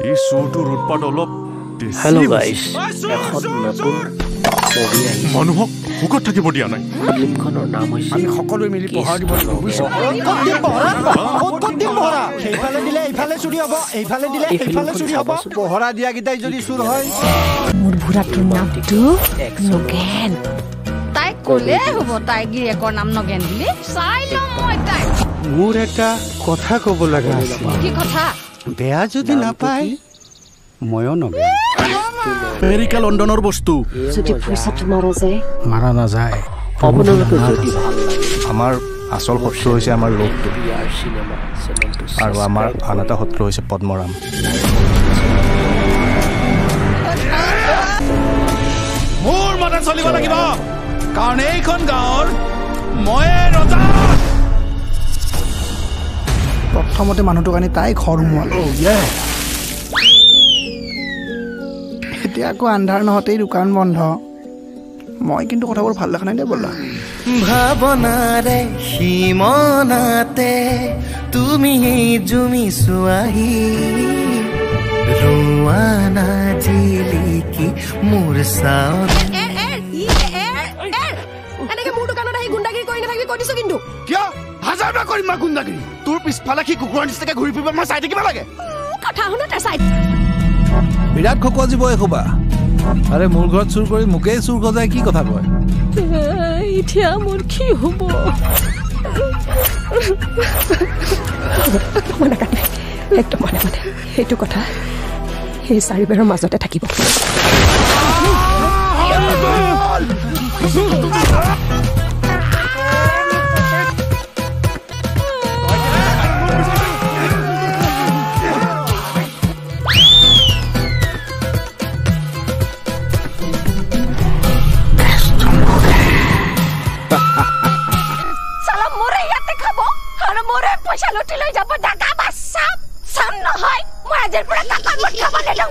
এই শ্ব'টোৰ উৎপাদ অলপ হেল্ল' গাইজ, এখন নতুন মুভি আহিছে। মানুহক সুখত থাকিব দিয়া নাই। ফিল্মখনৰ নাম হৈছে আমি সকলোৱে মিলি পঢ়াৰ দিব লাগিব বুজিছ সেইফালে দিলে এইফালে চুৰি হ'ব, এইফালে দিলে এইফালে চুৰি হ'ব। পহৰা দিয়াকেইটাই যদি চুৰ হয়। মোৰ বুঢ়াটোৰ নামটো নগেন। তাই ক'লে হ'ব তাই গিৰিয়েকৰ নাম নগেন বুলি। চাই লওঁ মই তাই। মোৰ এটা কথা ক'ব লগা আছে। কি কথা? বেয়া যদি নাপায় ময়ো নগেন। আমেৰিকা লণ্ডনৰ বস্তু যদি পইচাটো মাৰা যায়, মাৰা নাযায়। আপোনালোকে যদি ভাল লাগে আমাৰ আচল শত্ৰু হৈছে আমাৰ লোকটো ইয়াৰ চিনেমা চেনেলটো আৰু আমাৰ আন এটা শত্ৰু হৈছে পদ্মৰাম। মোৰ মতে চলিব লাগিব, কাৰণ এইখন গাঁৱৰ ময়ে ৰজা। প্ৰথমতে মানুহটোক আনি তাই ঘৰ সোমোৱালো। এতিয়া আকৌ আন্ধাৰ নহওঁতেই দোকান বন্ধ। মই কিন্তু কথাবোৰ ভাল দেখা নাই দে বলা। ভাৱনাৰে সীমনাতে তুমি জুমিছো আহি ৰোৱানা জিলিকি মোৰ চাও। এনেকে মোৰ দোকানত আহি গুণ্ডাগিৰি কৰি নাথাকিবি কৈ দিছো কিন্তু। কিয় 1000 কৰিম মই গুণ্ডাগিৰি? তোৰ পিছফালে সি কুকুৰৰ নিচিনাকে ঘূৰি ফুৰিব, মই চাই থাকিব লাগে? কথা শুনো তাৰ চাই। বিৰাট খকুৱা জীৱ এসোপা। আৰে মোৰ ঘৰত চুৰ কৰি মোকেই চুৰ সজাই কি কথা কয়? এতিয়া মোৰ কি হ'ব? একদম মনে মনে সেইটো কথা সেই চাৰিবাৰৰ মাজতে থাকিব। আৰু মোৰে পইচা লুটি লৈ যাব। দাগা বাচ্চা চাম নহয় মই আজিৰ পৰা কাকৰ মত খাবলৈ লওঁ।